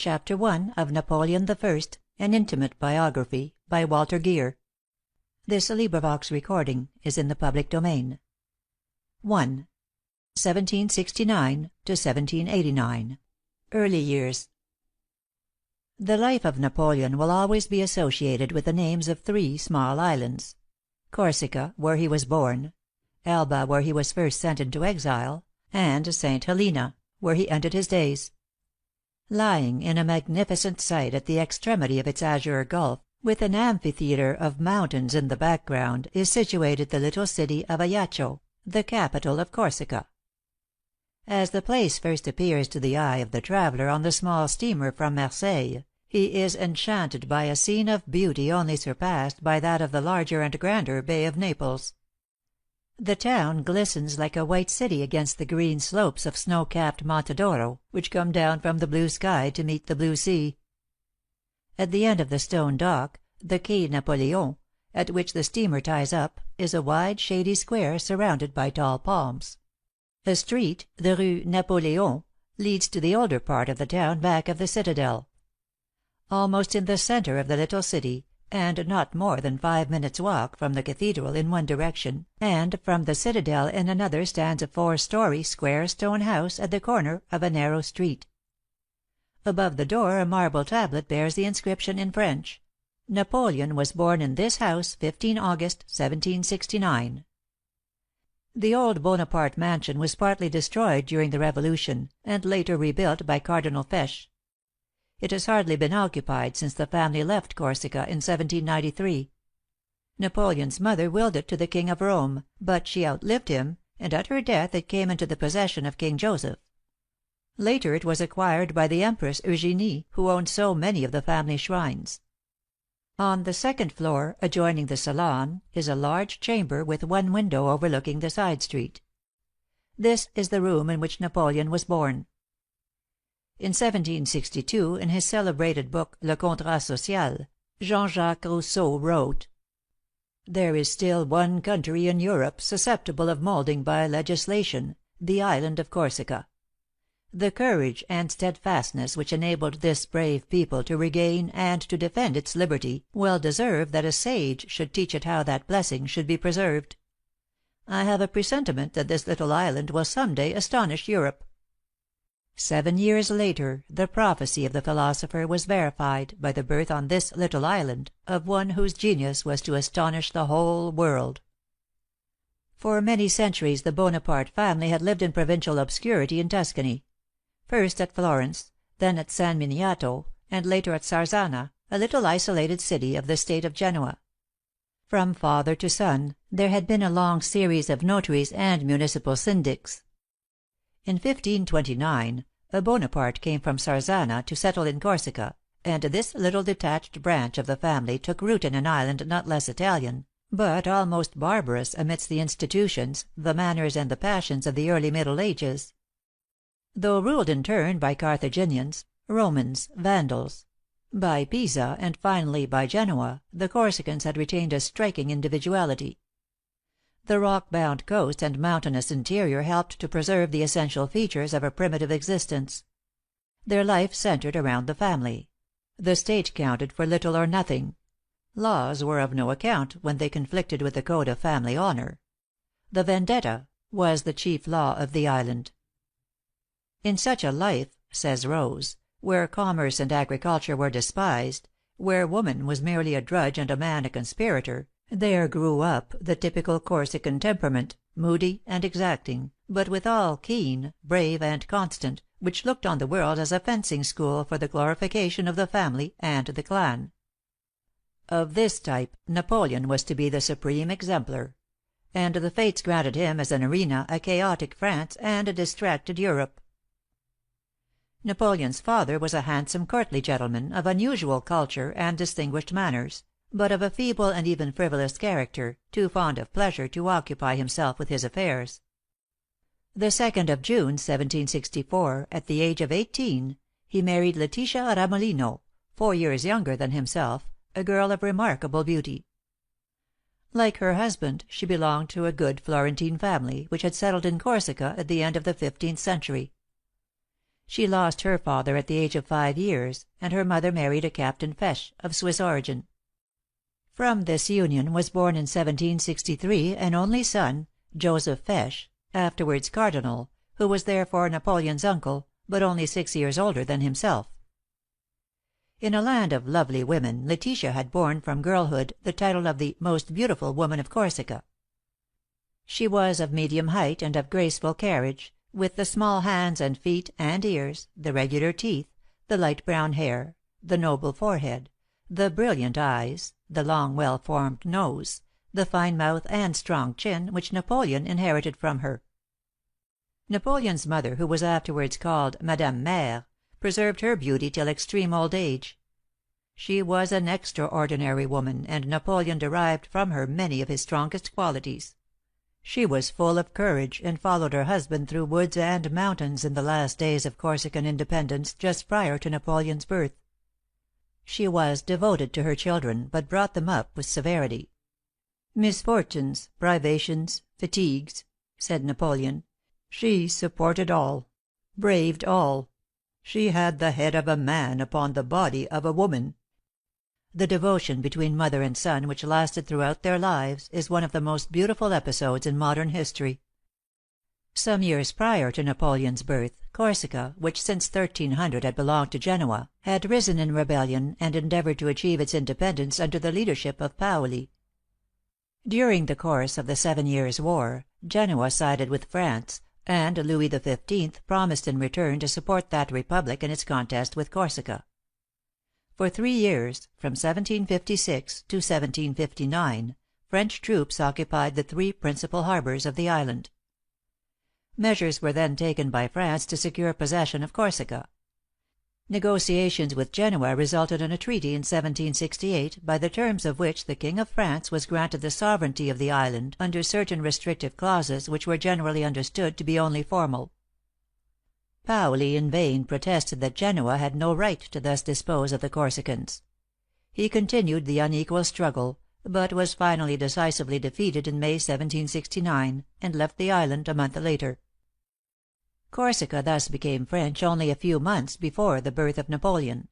Chapter I of Napoleon I, An Intimate Biography, by Walter Geer. Recording is in the public domain. 1769 to 1789. Early years. The life of Napoleon will always be associated with the names of three small islands: Corsica, where he was born; Elba, where he was first sent into exile; and Saint Helena, where he ended his days. Lying in a magnificent site at the extremity of its azure gulf, with an amphitheatre of mountains in the background, is situated the little city of Ajaccio, the capital of Corsica. As the place first appears to the eye of the traveller on the small steamer from Marseilles, he is enchanted by a scene of beauty only surpassed by that of the larger and grander Bay of Naples. The town glistens like a white city against the green slopes of snow capped Monte d'Oro, which come down from the blue sky to meet the blue sea. At the end of the stone dock, the Quai Napoleon, at which the steamer ties up, is a wide shady square surrounded by tall palms. A street, the Rue Napoleon, leads to the older part of the town back of the citadel. Almost in the centre of the little city, and not more than 5 minutes' walk from the cathedral in one direction, and from the citadel in another, stands a 4-story, square stone house at the corner of a narrow street. Above the door a marble tablet bears the inscription in French: "Napoleon was born in this house 15 August, 1769." The old Bonaparte mansion was partly destroyed during the Revolution, and later rebuilt by Cardinal Fesch. It has hardly been occupied since the family left Corsica in 1793. Napoleon's mother willed it to the King of Rome, but she outlived him, and at her death it came into the possession of King Joseph. Later it was acquired by the Empress Eugénie, who owned so many of the family shrines. On the second floor, adjoining the salon, is a large chamber with one window overlooking the side street. This is the room in which Napoleon was born. In 1762, in his celebrated book Le Contrat Social, Jean-Jacques Rousseau wrote: "There is still one country in Europe susceptible of moulding by legislation, the island of Corsica. The courage and steadfastness which enabled this brave people to regain and to defend its liberty well deserve that a sage should teach it how that blessing should be preserved. I have a presentiment that this little island will some day astonish Europe." 7 years later the prophecy of the philosopher was verified by the birth on this little island of one whose genius was to astonish the whole world. For many centuries the Bonaparte family had lived in provincial obscurity in Tuscany; first at Florence, then at San Miniato, and later at Sarzana, a little isolated city of the State of Genoa. From father to son there had been a long series of notaries and municipal syndics. In 1529 a Bonaparte came from Sarzana to settle in Corsica, and this little detached branch of the family took root in an island not less Italian, but almost barbarous amidst the institutions, the manners and the passions of the early Middle Ages. Though ruled in turn by Carthaginians, Romans, Vandals, by Pisa, and finally by Genoa, the Corsicans had retained a striking individuality. The rock-bound coast and mountainous interior helped to preserve the essential features of a primitive existence. Their life centred around the family. The state counted for little or nothing. Laws were of no account when they conflicted with the code of family honor. The vendetta was the chief law of the island. "In such a life," says Rose, "where commerce and agriculture were despised, where woman was merely a drudge and a man a conspirator, there grew up the typical Corsican temperament, moody and exacting, but withal keen, brave and constant, which looked on the world as a fencing school for the glorification of the family and the clan." Of this type Napoleon was to be the supreme exemplar; and the fates granted him as an arena a chaotic France and a distracted Europe. Napoleon's father was a handsome courtly gentleman, of unusual culture and distinguished manners, but of a feeble and even frivolous character, too fond of pleasure to occupy himself with his affairs. The 2nd of June, 1764, at the age of 18, he married Letitia Ramolino, 4 years younger than himself, a girl of remarkable beauty. Like her husband, she belonged to a good Florentine family, which had settled in Corsica at the end of the 15th century. She lost her father at the age of 5 years, and her mother married a Captain Fesch, of Swiss origin. From this union was born in 1763 an only son, Joseph Fesch, afterwards Cardinal, who was therefore Napoleon's uncle, but only 6 years older than himself. In a land of lovely women, Letitia had borne from girlhood the title of the "most beautiful woman of Corsica." She was of medium height and of graceful carriage, with the small hands and feet and ears, the regular teeth, the light brown hair, the noble forehead, the brilliant eyes, the long well formed nose, the fine mouth and strong chin, which Napoleon inherited from her. Napoleon's mother, who was afterwards called Madame Mère, preserved her beauty till extreme old age. She was an extraordinary woman, and Napoleon derived from her many of his strongest qualities. She was full of courage, and followed her husband through woods and mountains in the last days of Corsican independence, just prior to Napoleon's birth. She was devoted to her children, but brought them up with severity. "Misfortunes, privations, fatigues," said Napoleon, "she supported all, braved all. She had the head of a man upon the body of a woman." The devotion between mother and son, which lasted throughout their lives, is one of the most beautiful episodes in modern history. Some years prior to Napoleon's birth, Corsica, which since 1300 had belonged to Genoa, had risen in rebellion and endeavored to achieve its independence under the leadership of Paoli. During the course of the 7 Years' War, Genoa sided with France, and Louis XV promised in return to support that republic in its contest with Corsica. For 3 years, from 1756 to 1759, French troops occupied the 3 principal harbors of the island. Measures were then taken by France to secure possession of Corsica. Negotiations with Genoa resulted in a treaty in 1768, by the terms of which the King of France was granted the sovereignty of the island under certain restrictive clauses which were generally understood to be only formal. Paoli in vain protested that Genoa had no right to thus dispose of the Corsicans. He continued the unequal struggle, but was finally decisively defeated in May, 1769, and left the island a month later. Corsica thus became French only a few months before the birth of Napoleon.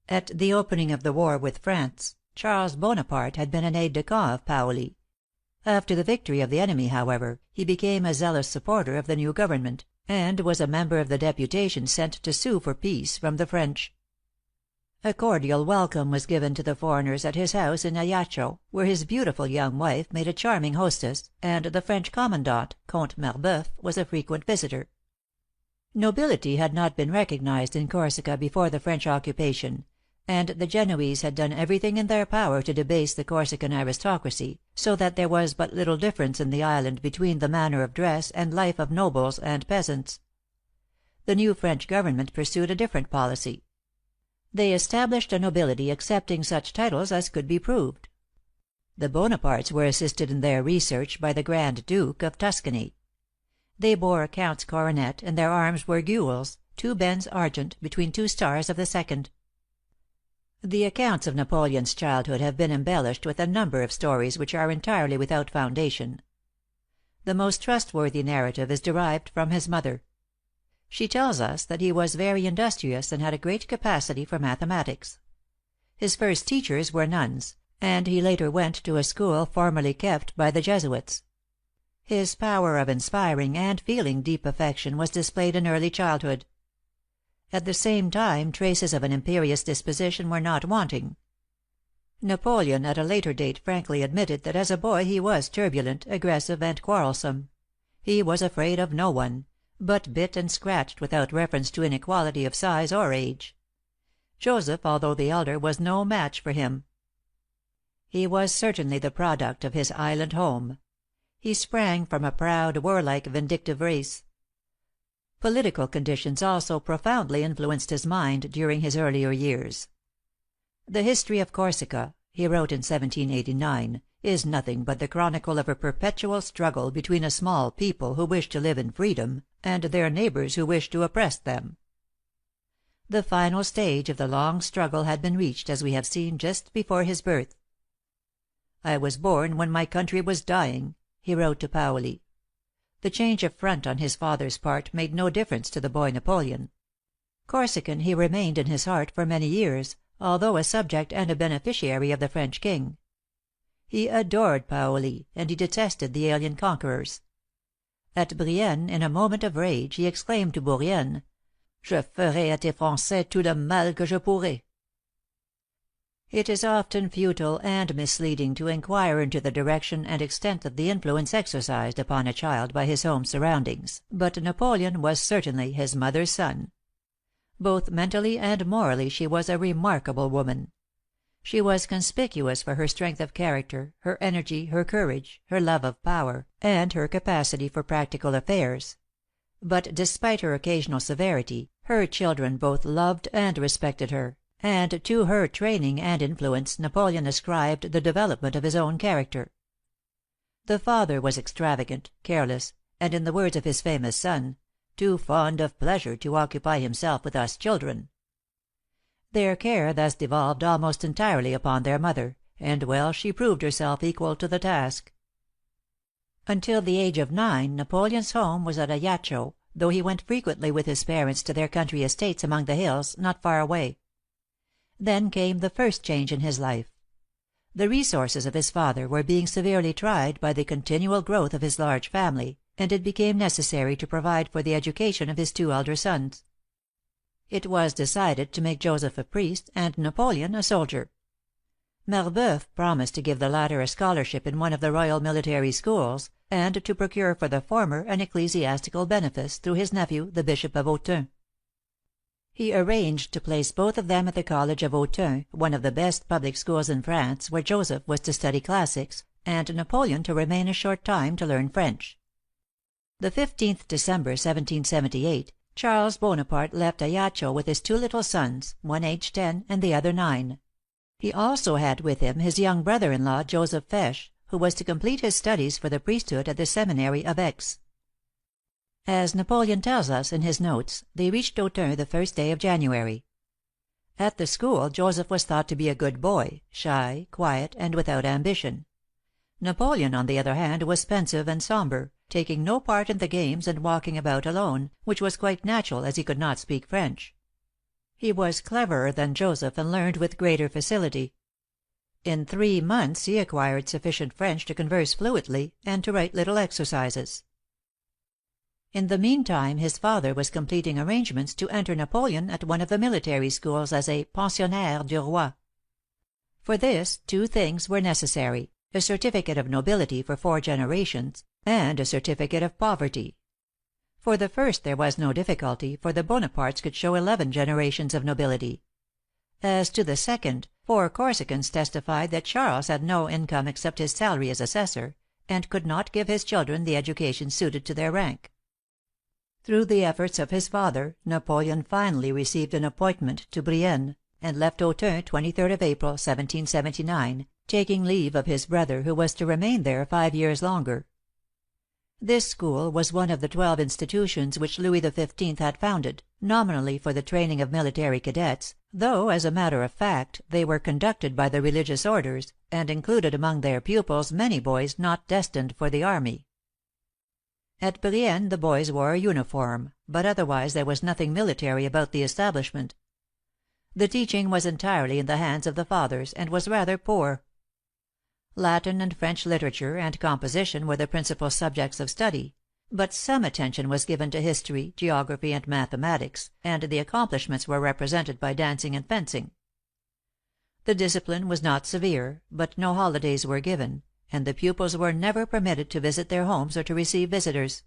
At the opening of the war with France, Charles Bonaparte had been an aide de camp of Paoli. After the victory of the enemy, however, he became a zealous supporter of the new government, and was a member of the deputation sent to sue for peace from the French. A cordial welcome was given to the foreigners at his house in Ajaccio, where his beautiful young wife made a charming hostess, and the French commandant, Comte Marbeuf, was a frequent visitor. Nobility had not been recognized in Corsica before the French occupation, and the Genoese had done everything in their power to debase the Corsican aristocracy, so that there was but little difference in the island between the manner of dress and life of nobles and peasants. The new French government pursued a different policy. They established a nobility accepting such titles as could be proved. The Bonapartes were assisted in their research by the Grand Duke of Tuscany. They bore a count's coronet, and their arms were gules, 2 bends argent between 2 stars of the second. The accounts of Napoleon's childhood have been embellished with a number of stories which are entirely without foundation. The most trustworthy narrative is derived from his mother. She tells us that he was very industrious and had a great capacity for mathematics. His first teachers were nuns, and he later went to a school formerly kept by the Jesuits. His power of inspiring and feeling deep affection was displayed in early childhood. At the same time traces of an imperious disposition were not wanting. Napoleon at a later date frankly admitted that as a boy he was turbulent, aggressive, and quarrelsome. He was afraid of no one, but bit and scratched without reference to inequality of size or age. Joseph, although the elder, was no match for him. He was certainly the product of his island home. He sprang from a proud, warlike, vindictive race. Political conditions also profoundly influenced his mind during his earlier years. "The history of Corsica," he wrote in 1789, "is nothing but the chronicle of a perpetual struggle between a small people who wish to live in freedom, and their neighbors who wish to oppress them." The final stage of the long struggle had been reached, as we have seen, just before his birth. "I was born when my country was dying," he wrote to Paoli. The change of front on his father's part made no difference to the boy Napoleon. Corsican he remained in his heart for many years, although a subject and a beneficiary of the French king. He adored Paoli, and he detested the alien conquerors. At Brienne, in a moment of rage, he exclaimed to Bourrienne, "Je ferai à tes Français tout le mal que je pourrai." It is often futile and misleading to inquire into the direction and extent of the influence exercised upon a child by his home surroundings, but Napoleon was certainly his mother's son. Both mentally and morally she was a remarkable woman. She was conspicuous for her strength of character, her energy, her courage, her love of power, and her capacity for practical affairs. But despite her occasional severity, her children both loved and respected her, and to her training and influence Napoleon ascribed the development of his own character. The father was extravagant, careless, and, in the words of his famous son, "too fond of pleasure to occupy himself with us children." Their care thus devolved almost entirely upon their mother, and well she proved herself equal to the task. Until the age of 9 Napoleon's home was at Ajaccio, though he went frequently with his parents to their country estates among the hills, not far away. Then came the first change in his life. The resources of his father were being severely tried by the continual growth of his large family, and it became necessary to provide for the education of his 2 elder sons. It was decided to make Joseph a priest and Napoleon a soldier. Marboeuf promised to give the latter a scholarship in one of the royal military schools, and to procure for the former an ecclesiastical benefice through his nephew, the Bishop of Autun. He arranged to place both of them at the College of Autun, one of the best public schools in France, where Joseph was to study classics, and Napoleon to remain a short time to learn French. The 15th December, 1778, Charles Bonaparte left Ajaccio with his 2 little sons, one aged 10 and the other 9. He also had with him his young brother in law, Joseph Fesch, who was to complete his studies for the priesthood at the seminary of Aix. As Napoleon tells us in his notes, they reached Autun the first day of January. At the school Joseph was thought to be a good boy, shy, quiet, and without ambition. Napoleon, on the other hand, was pensive and sombre, taking no part in the games and walking about alone, which was quite natural as he could not speak French. He was cleverer than Joseph and learned with greater facility. In 3 months he acquired sufficient French to converse fluently, and to write little exercises. In the meantime his father was completing arrangements to enter Napoleon at one of the military schools as a pensionnaire du roi. For this 2 things were necessary: a certificate of nobility for 4 generations, and a certificate of poverty. For the first there was no difficulty, for the Bonapartes could show 11 generations of nobility. As to the second, 4 Corsicans testified that Charles had no income except his salary as assessor, and could not give his children the education suited to their rank. Through the efforts of his father, Napoleon finally received an appointment to Brienne, and left Autun 23rd of April, 1779, taking leave of his brother, who was to remain there 5 years longer. This school was one of the 12 institutions which Louis XV had founded, nominally for the training of military cadets, though as a matter of fact they were conducted by the religious orders, and included among their pupils many boys not destined for the army. At Brienne the boys wore a uniform, but otherwise there was nothing military about the establishment. The teaching was entirely in the hands of the fathers, and was rather poor. Latin and French literature and composition were the principal subjects of study, but some attention was given to history, geography, and mathematics, and the accomplishments were represented by dancing and fencing. The discipline was not severe, but no holidays were given, and the pupils were never permitted to visit their homes or to receive visitors.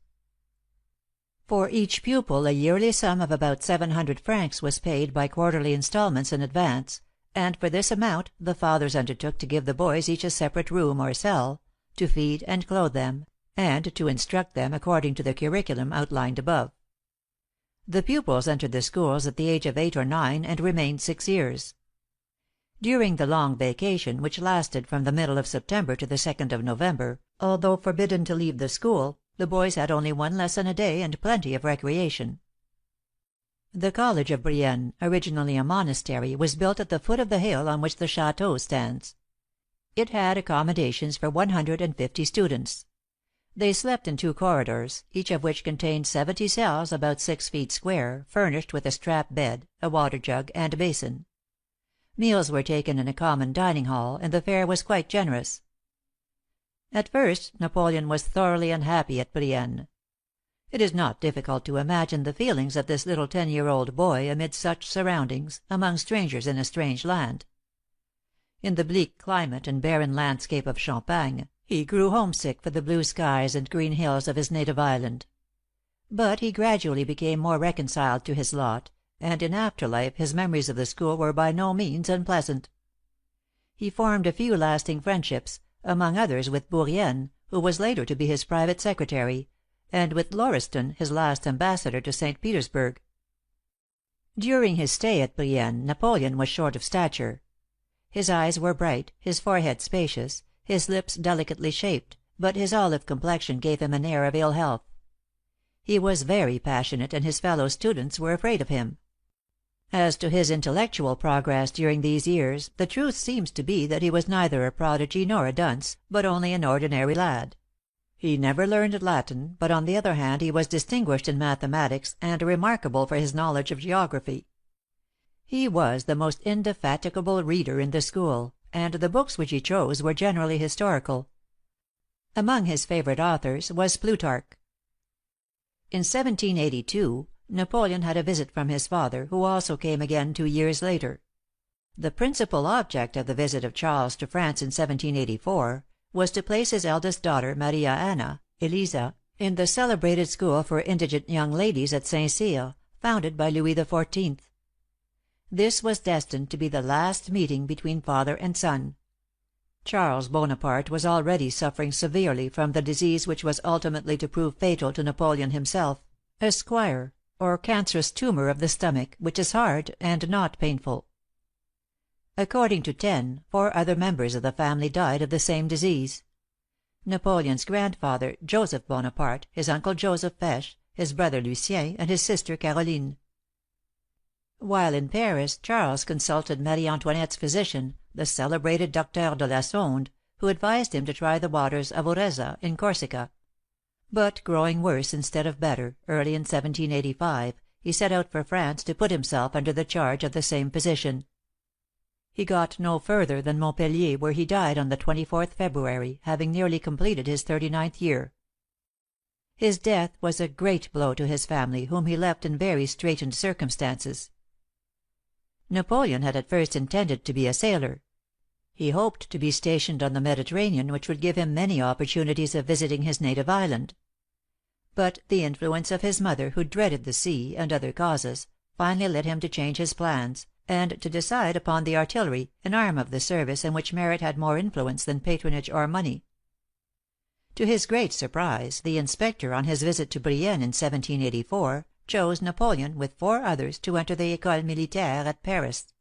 For each pupil a yearly sum of about 700 francs was paid by quarterly installments in advance, and for this amount the fathers undertook to give the boys each a separate room or cell, to feed and clothe them, and to instruct them according to the curriculum outlined above. The pupils entered the schools at the age of 8 or 9, and remained 6 years. During the long vacation, which lasted from the middle of September to the 2nd of November, although forbidden to leave the school, the boys had only 1 lesson a day and plenty of recreation. The College of Brienne, originally a monastery, was built at the foot of the hill on which the château stands. It had accommodations for 150 students. They slept in 2 corridors, each of which contained 70 cells about 6 feet square, furnished with a strap bed, a water jug, and basin. Meals were taken in a common dining hall, and the fare was quite generous. At first Napoleon was thoroughly unhappy at Brienne. It is not difficult to imagine the feelings of this little 10-year-old boy amid such surroundings, among strangers in a strange land. In the bleak climate and barren landscape of Champagne, he grew homesick for the blue skies and green hills of his native island. But he gradually became more reconciled to his lot, and in after life his memories of the school were by no means unpleasant. He formed a few lasting friendships, among others with Bourrienne, who was later to be his private secretary, and with Lauriston, his last ambassador to St. Petersburg. During his stay at Brienne, Napoleon was short of stature. His eyes were bright, his forehead spacious, his lips delicately shaped, but his olive complexion gave him an air of ill health. He was very passionate, and his fellow students were afraid of him. As to his intellectual progress during these years, the truth seems to be that he was neither a prodigy nor a dunce, but only an ordinary lad. He never learned Latin, but on the other hand he was distinguished in mathematics, and remarkable for his knowledge of geography. He was the most indefatigable reader in the school, and the books which he chose were generally historical. Among his favorite authors was Plutarch. In 1782, Napoleon had a visit from his father, who also came again 2 years later. The principal object of the visit of Charles to France in 1784 was to place his eldest daughter, Maria Anna (Elisa), in the celebrated school for indigent young ladies at St. Cyr, founded by Louis XIV. This was destined to be the last meeting between father and son. Charles Bonaparte was already suffering severely from the disease which was ultimately to prove fatal to Napoleon himself, a squire, or cancerous tumor of the stomach, which is hard and not painful. According to Taine, 4 other members of the family died of the same disease. Napoleon's grandfather, Joseph Bonaparte, his uncle Joseph Fesch, his brother Lucien, and his sister Caroline. While in Paris, Charles consulted Marie Antoinette's physician, the celebrated Docteur de la Sonde, who advised him to try the waters of Oreza, in Corsica. But growing worse instead of better, early in 1785, he set out for France to put himself under the charge of the same physician. He got no further than Montpellier, where he died on the 24th February, having nearly completed his 39th year. His death was a great blow to his family, whom he left in very straitened circumstances. Napoleon had at first intended to be a sailor. He hoped to be stationed on the Mediterranean, which would give him many opportunities of visiting his native island. But the influence of his mother, who dreaded the sea, and other causes, finally led him to change his plans, and to decide upon the artillery, an arm of the service in which merit had more influence than patronage or money. To his great surprise, the inspector, on his visit to Brienne in 1784, chose Napoleon, with 4 others, to enter the École Militaire at Paris.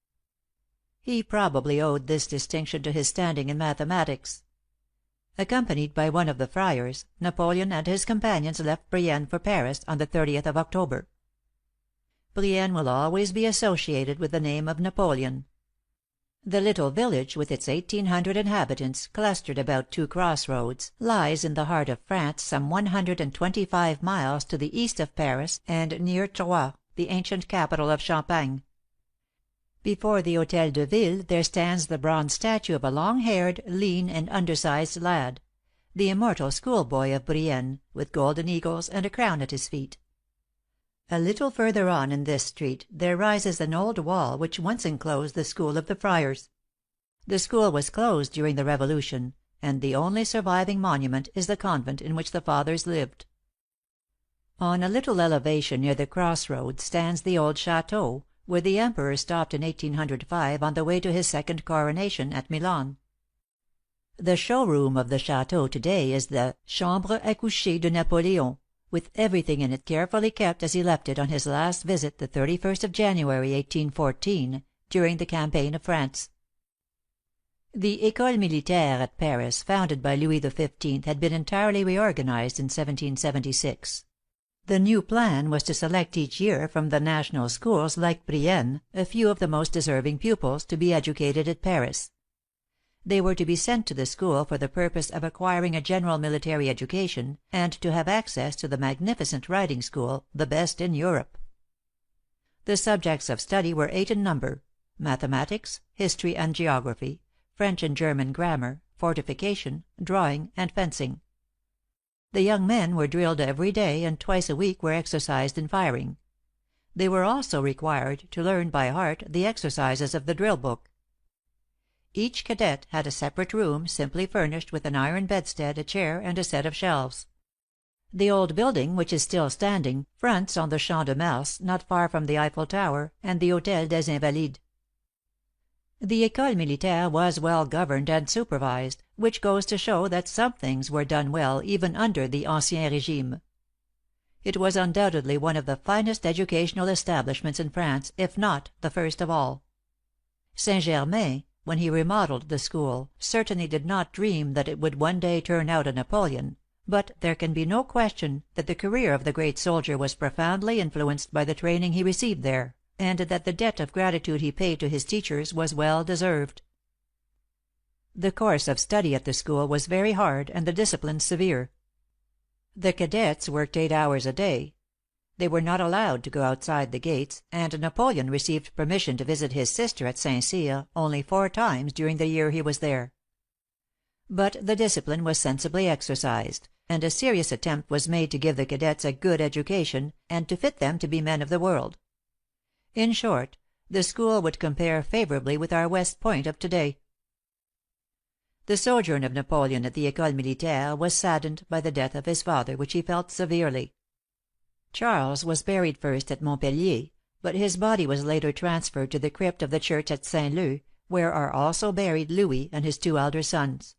He probably owed this distinction to his standing in mathematics. Accompanied by one of the friars, Napoleon and his companions left Brienne for Paris on the 30th of October. Brienne will always be associated with the name of Napoleon. The little village, with its 1,800 inhabitants, clustered about 2 crossroads, lies in the heart of France, some 125 miles to the east of Paris, and near Troyes, the ancient capital of Champagne. Before the Hôtel de Ville there stands the bronze statue of a long-haired, lean, and undersized lad, the immortal schoolboy of Brienne, with golden eagles and a crown at his feet. A little further on in this street there rises an old wall which once enclosed the school of the friars. The school was closed during the Revolution, and the only surviving monument is the convent in which the fathers lived. On a little elevation near the crossroads stands the old château, where the Emperor stopped in 1805 on the way to his second coronation at Milan. The showroom of the château to-day is the Chambre à coucher de Napoleon, with everything in it carefully kept as he left it on his last visit the 31st of January, 1814, during the campaign of France. The École Militaire at Paris, founded by Louis XV, had been entirely reorganized in 1776. The new plan was to select each year from the national schools, like Brienne, a few of the most deserving pupils, to be educated at Paris. They were to be sent to the school for the purpose of acquiring a general military education, and to have access to the magnificent riding school, the best in Europe. The subjects of study were 8 in number: mathematics, history and geography, French and German grammar, fortification, drawing, and fencing. The young men were drilled every day, and twice a week were exercised in firing. They were also required to learn by heart the exercises of the drill book. Each cadet had a separate room, simply furnished with an iron bedstead, a chair, and a set of shelves. The old building, which is still standing, fronts on the Champ de Mars, not far from the Eiffel Tower, and the Hôtel des Invalides. The École Militaire was well governed and supervised, which goes to show that some things were done well even under the Ancien Régime. It was undoubtedly one of the finest educational establishments in France, if not the first of all. Saint Germain, when he remodeled the school, certainly did not dream that it would one day turn out a Napoleon, but there can be no question that the career of the great soldier was profoundly influenced by the training he received there, and that the debt of gratitude he paid to his teachers was well deserved. The course of study at the school was very hard and the discipline severe. The cadets worked 8 hours a day. They were not allowed to go outside the gates, and Napoleon received permission to visit his sister at St. Cyr only 4 times during the year he was there. But the discipline was sensibly exercised, and a serious attempt was made to give the cadets a good education, and to fit them to be men of the world. In short, the school would compare favorably with our West Point of to day. The sojourn of Napoleon at the École Militaire was saddened by the death of his father, which he felt severely. Charles was buried first at Montpellier, but his body was later transferred to the crypt of the church at Saint-Leu, where are also buried Louis and his 2 elder sons.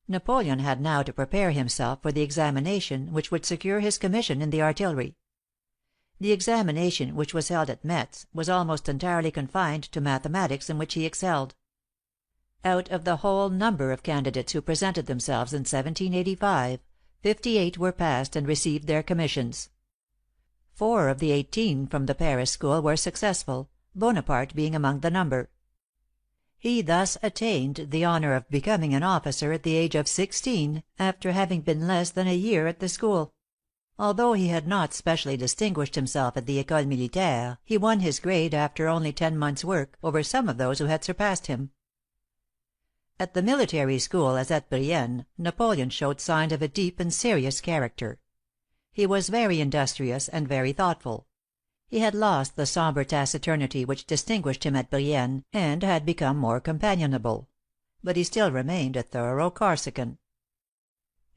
Napoleon had now to prepare himself for the examination which would secure his commission in the artillery. The examination, which was held at Metz, was almost entirely confined to mathematics, in which he excelled. Out of the whole number of candidates who presented themselves in 1785, 58 were passed and received their commissions. 4 of the 18 from the Paris school were successful, Bonaparte being among the number. He thus attained the honor of becoming an officer at the age of 16, after having been less than a year at the school. Although he had not specially distinguished himself at the École Militaire, he won his grade after only 10 months' work, over some of those who had surpassed him. At the military school, as at Brienne, Napoleon showed signs of a deep and serious character. He was very industrious and very thoughtful. He had lost the sombre taciturnity which distinguished him at Brienne, and had become more companionable; but he still remained a thorough Corsican.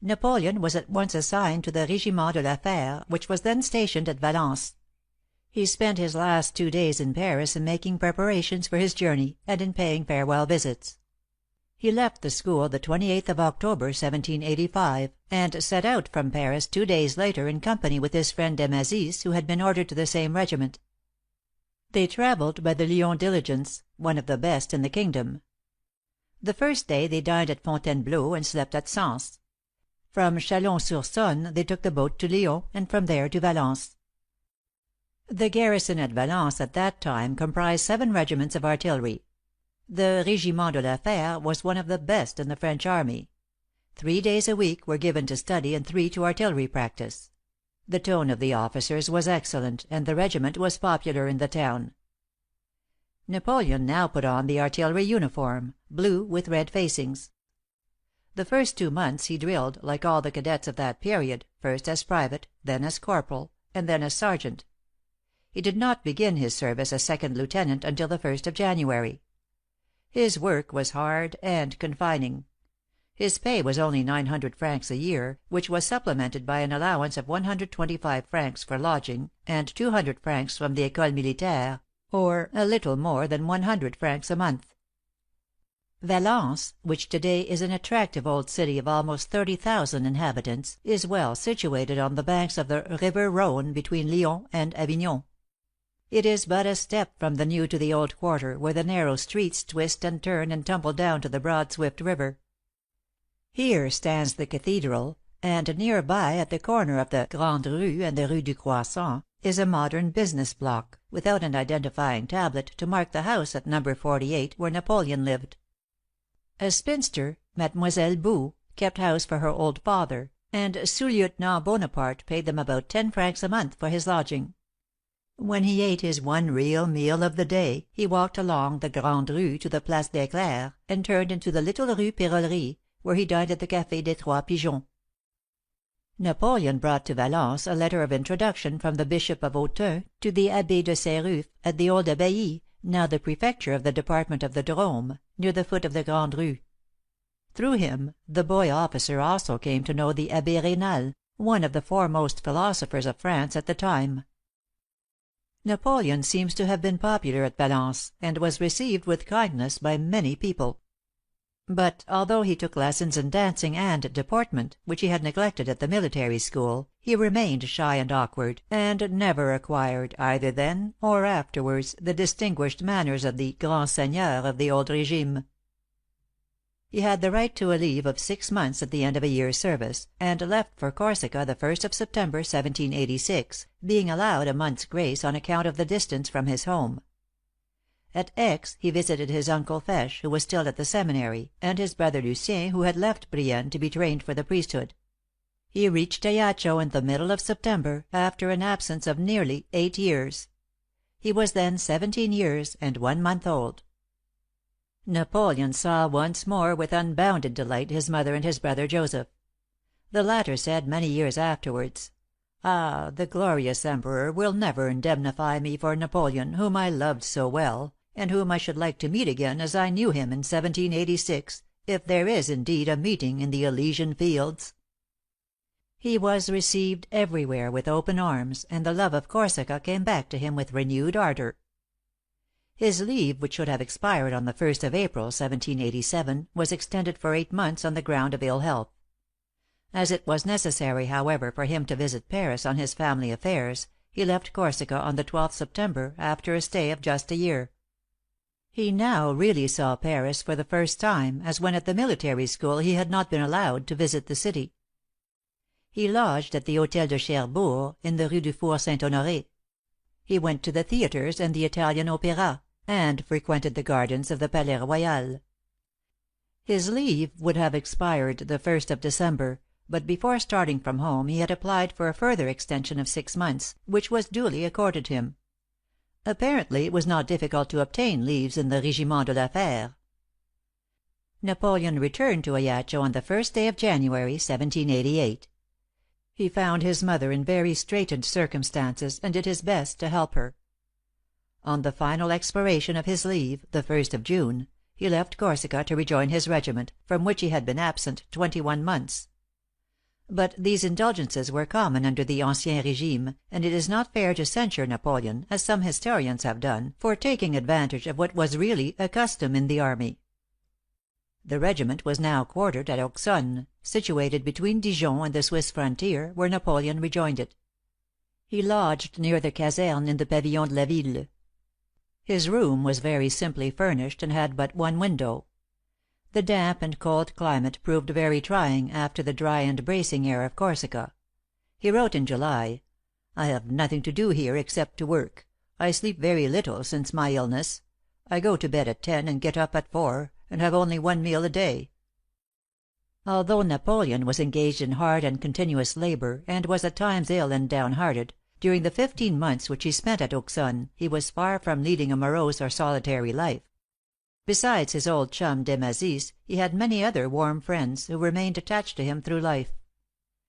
Napoleon was at once assigned to the Regiment de la Fère, which was then stationed at Valence. He spent his last 2 days in Paris in making preparations for his journey, and in paying farewell visits. He left the school the 28th of October, 1785, and set out from Paris 2 days later in company with his friend Desmazis, who had been ordered to the same regiment. They traveled by the Lyons diligence, one of the best in the kingdom. The first day they dined at Fontainebleau and slept at Sens. From Chalon-sur-Saône they took the boat to Lyons, and from there to Valence. The garrison at Valence at that time comprised 7 regiments of artillery. The Regiment de la Fère was one of the best in the French army. 3 days a week were given to study and 3 to artillery practice. The tone of the officers was excellent, and the regiment was popular in the town. Napoleon now put on the artillery uniform, blue with red facings. The first 2 months he drilled, like all the cadets of that period, first as private, then as corporal, and then as sergeant. He did not begin his service as second lieutenant until the 1st of January. His work was hard and confining. His pay was only 900 francs a year, which was supplemented by an allowance of 125 francs for lodging, and 200 francs from the École Militaire, or a little more than 100 francs a month. Valence, which today is an attractive old city of almost 30,000 inhabitants, is well situated on the banks of the river Rhone between Lyons and Avignon. It is but a step from the new to the old quarter, where the narrow streets twist and turn and tumble down to the broad swift river. Here stands the cathedral, and near by, at the corner of the Grande Rue and the Rue du Croissant, is a modern business block, without an identifying tablet to mark the house at No. 48 where Napoleon lived. A spinster, Mademoiselle Bou, kept house for her old father, and Sous-Lieutenant Bonaparte paid them about 10 francs a month for his lodging. When he ate his one real meal of the day, he walked along the Grande Rue to the Place des Clercs, and turned into the little Rue Pérollerie, where he dined at the Café des Trois Pigeons. Napoleon brought to Valence a letter of introduction from the Bishop of Autun to the Abbé de Saint-Ruf, at the old Abbaye, now the Prefecture of the Department of the Drôme, near the foot of the Grande Rue. Through him, the boy officer also came to know the Abbé Raynal, one of the foremost philosophers of France at the time. Napoleon seems to have been popular at Valence, and was received with kindness by many people. But although he took lessons in dancing and deportment, which he had neglected at the military school, he remained shy and awkward, and never acquired, either then or afterwards, the distinguished manners of the grand seigneur of the old regime. He had the right to a leave of 6 months at the end of a year's service, and left for Corsica the 1st of September, 1786, being allowed a month's grace on account of the distance from his home. At Aix he visited his uncle Fesch, who was still at the seminary, and his brother Lucien, who had left Brienne to be trained for the priesthood. He reached Ajaccio in the middle of September, after an absence of nearly 8 years. He was then 17 years and 1 month old. Napoleon saw once more with unbounded delight his mother and his brother Joseph. The latter said many years afterwards, "Ah, the glorious Emperor will never indemnify me for Napoleon, whom I loved so well, and whom I should like to meet again as I knew him in 1786, if there is indeed a meeting in the Elysian fields." He was received everywhere with open arms, and the love of Corsica came back to him with renewed ardor. His leave, which should have expired on the 1st of April, 1787, was extended for 8 months on the ground of ill health. As it was necessary, however, for him to visit Paris on his family affairs, he left Corsica on the 12th September, after a stay of just a year. He now really saw Paris for the first time, as when at the military school he had not been allowed to visit the city. He lodged at the Hôtel de Cherbourg, in the Rue du Faubourg Saint-Honoré. He went to the theatres and the Italian Opera, and frequented the gardens of the Palais Royal. His leave would have expired the 1st of December, but before starting from home he had applied for a further extension of 6 months, which was duly accorded him. Apparently it was not difficult to obtain leaves in the Regiment de la Fère. Napoleon returned to Ajaccio on the 1st day of January, 1788. He found his mother in very straitened circumstances, and did his best to help her. On the final expiration of his leave, the 1st of June, he left Corsica to rejoin his regiment, from which he had been absent 21 months. But these indulgences were common under the Ancien Regime, and it is not fair to censure Napoleon, as some historians have done, for taking advantage of what was really a custom in the army. The regiment was now quartered at Auxonne, situated between Dijon and the Swiss frontier, where Napoleon rejoined it. He lodged near the caserne in the Pavillon de la Ville. His room was very simply furnished, and had but one window. The damp and cold climate proved very trying after the dry and bracing air of Corsica. He wrote in July, "I have nothing to do here except to work. I sleep very little since my illness. I go to bed at 10 and get up at 4, and have only one meal a day." Although Napoleon was engaged in hard and continuous labor, and was at times ill and downhearted, during the 15 months which he spent at Auxonne he was far from leading a morose or solitary life. Besides his old chum Desmazis, he had many other warm friends, who remained attached to him through life.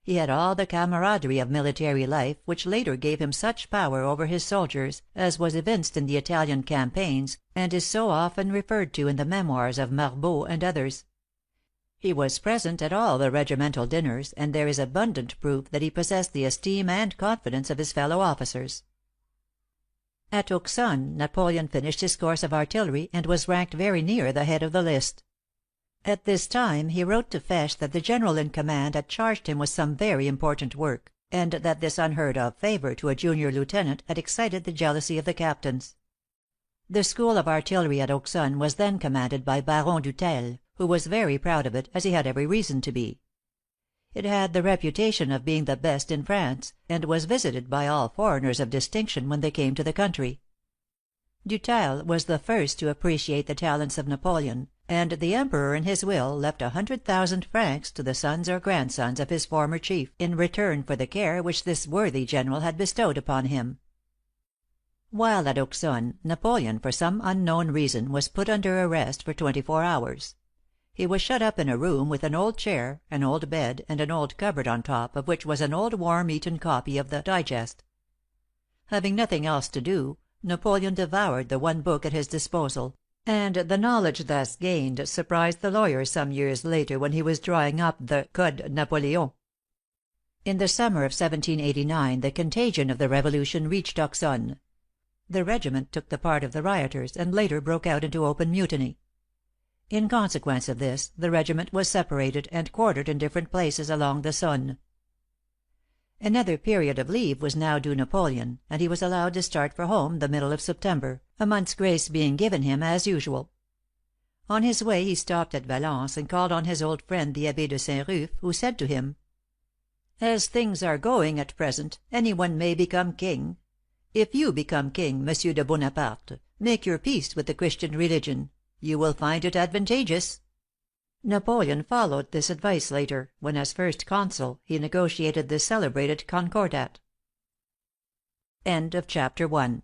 He had all the camaraderie of military life, which later gave him such power over his soldiers, as was evinced in the Italian campaigns, and is so often referred to in the memoirs of Marbeau and others. He was present at all the regimental dinners, and there is abundant proof that he possessed the esteem and confidence of his fellow officers. At Auxonne, Napoleon finished his course of artillery, and was ranked very near the head of the list. At this time he wrote to Fesch that the general in command had charged him with some very important work, and that this unheard of favor to a junior lieutenant had excited the jealousy of the captains. The school of artillery at Auxonne was then commanded by Baron Dutel, who was very proud of it, as he had every reason to be. It had the reputation of being the best in France, and was visited by all foreigners of distinction when they came to the country. Dutel was the first to appreciate the talents of Napoleon, and the Emperor in his will left 100,000 francs to the sons or grandsons of his former chief, in return for the care which this worthy general had bestowed upon him. While at Auxonne, Napoleon, for some unknown reason, was put under arrest for 24 hours. He was shut up in a room with an old chair, an old bed, and an old cupboard on top of which was an old worm-eaten copy of the Digest. Having nothing else to do, Napoleon devoured the one book at his disposal, and the knowledge thus gained surprised the lawyer some years later when he was drawing up the Code Napoleon. In the summer of 1789 the contagion of the Revolution reached Auxonne. The regiment took the part of the rioters, and later broke out into open mutiny. In consequence of this, the regiment was separated, and quartered in different places along the Saône. Another period of leave was now due Napoleon, and he was allowed to start for home the middle of September, a month's grace being given him as usual. On his way he stopped at Valence, and called on his old friend the Abbé de Saint Ruf, who said to him: "As things are going at present, any one may become king. If you become king, Monsieur de Bonaparte, make your peace with the Christian religion. You will find it advantageous." Napoleon followed this advice later, when as First Consul he negotiated the celebrated Concordat. CHAPTER II.